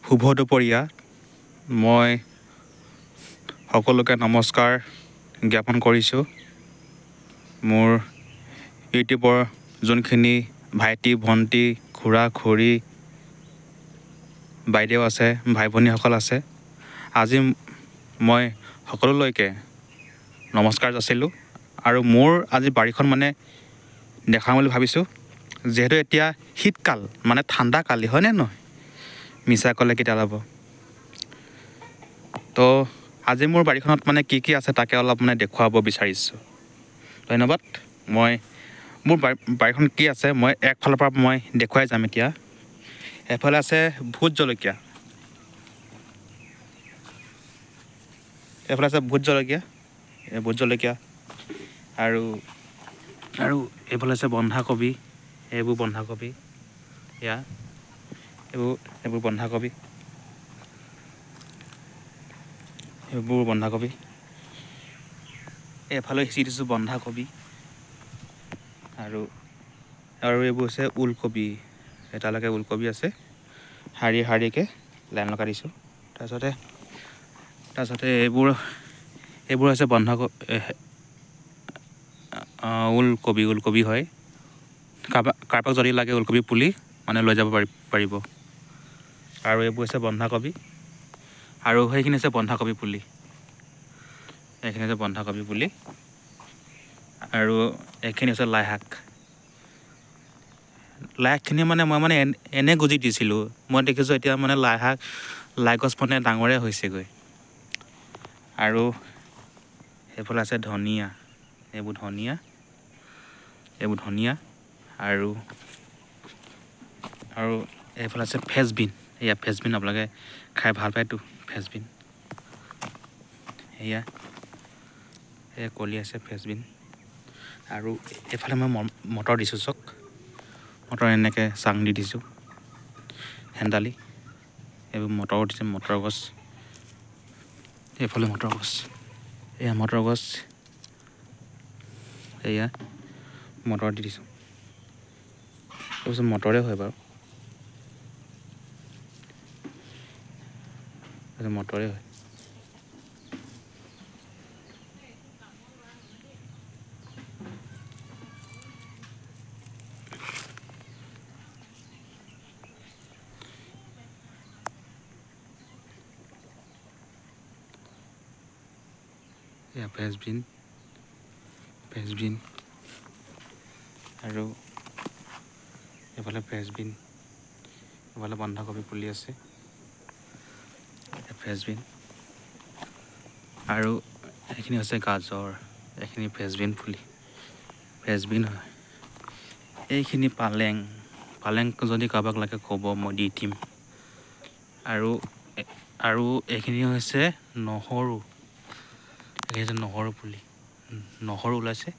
শুভ দুপৰীয়া মই সকলোকে নমস্কাৰ জ্ঞাপন কৰিছোঁ। মোৰ ইউটিউবৰ যোনখিনি ভাইটি ভণ্টি খুৰা খুৰী বাইদেউ আছে ভাই ভনীসকল আছে, আজি মই সকলোলৈকে নমস্কাৰ যাচিলোঁ। আৰু মোৰ আজি বাৰীখন মানে দেখাম বুলি ভাবিছোঁ, যিহেতু এতিয়া শীতকাল মানে ঠাণ্ডা কালি হয়নে নহয়, মিছা ক'লে কেতিয়া ল'ব। তো আজি মোৰ বাৰীখনত মানে কি কি আছে তাকে অলপ মানে দেখুৱাব বিচাৰিছোঁ। ধন্যবাদ। মোৰ বাৰীখন কি আছে মই একফালৰ পৰা মই দেখুৱাই যাম। এতিয়া এফালে আছে ভোট জলকীয়া, এইফালে আছে ভোট জলকীয়া আৰু এইফালে আছে বন্ধাকবি, এইবোৰ বন্ধাকবি, এইবোৰ বন্ধাকবি, এইফালে সিঁচি দিছোঁ বন্ধাকবি আৰু এইবোৰ হৈছে ওলকবি। এটালৈকে ওলকবি আছে, শাৰীকৈ লাইন লগাই দিছোঁ। তাৰপিছতে এইবোৰ হৈছে ওলকবি হয়। কাৰোবাক যদি লাগে ওলকবি পুলি মানে লৈ যাব পাৰিব। আৰু এইবোৰ হৈছে বন্ধাকবি, আৰু সেইখিনি হৈছে বন্ধাকবি পুলি, আৰু এইখিনি হৈছে লাইশাকখিনি মানে মই এনে গুজি দিছিলোঁ। মই দেখিছোঁ এতিয়া মানে লাই গছ মানে ডাঙৰে হৈছেগৈ। আৰু এইফালে আছে ধনিয়া, এইবোৰ ধনিয়া আৰু এইফালে আছে ফ্ৰেঞ্চবিন। ফ্ৰেঞ্চবিন আপোনালোকে খাই ভাল পায়তো, ফ্ৰেঞ্চবিন কলি আছে ফ্ৰেঞ্চবিন। আৰু এইফালে মই মটৰ দিছোঁ, চাওক মটৰ এনেকৈ চাং দি দিছোঁ, হেন্দালি। এইবোৰ মটৰ দিছে, মটৰ গছ। এইফালে মটৰ গছ, মটৰ দি দিছোঁ। তাৰপিছত মটৰে হয় বাৰু, মটৰে হয়। ফ্ৰেঞ্চবিন আৰু এইফালে ফ্ৰেঞ্চবিন, এইফালে বন্ধাকবি পুলি আছে, ফ্ৰেঞ্চবিন। আৰু এইখিনি হৈছে গাজৰ, এইখিনি ফ্ৰেঞ্চবিন পুলি, ফ্ৰেঞ্চবিন হয়। এইখিনি পালেং যদি কাৰোবাক লাগে ক'ব, মই দি দিম। আৰু এইখিনি হৈছে নহৰু, নহৰু পুলি, নহৰু ওলাইছে,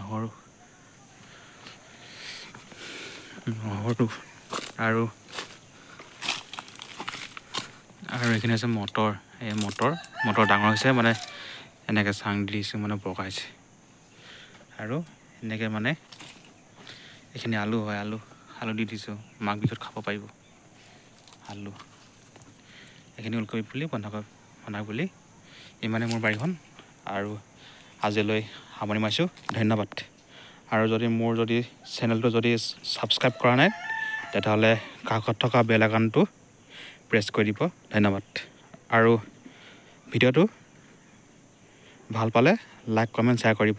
নহৰু। আৰু এইখিনি হৈছে মটৰ। এই মটৰ ডাঙৰ হৈছে, মানে এনেকৈ চাং দি দিছোঁ, মানে বগাইছে। আৰু এনেকৈ মানে এইখিনি আলু হয়, আলু দি দিছোঁ, মাঘ বিহুত খাব পাৰিব আলু। এইখিনি ওলকবি পুলি, বন্ধাকবি পুলি। ইমানে মোৰ বাৰীখন। আৰু আজিলৈ সামৰণি মাৰিছোঁ, ধন্যবাদ। আৰু মোৰ চেনেলটো যদি ছাবস্ক্ৰাইব কৰা নাই, তেতিয়াহ'লে কাষত থকা বেল আইকনটো প্ৰেছ কৰি দিব। ধন্যবাদ। আৰু ভিডিঅ'টো ভাল পালে লাইক কমেণ্ট শ্বেয়াৰ কৰিব।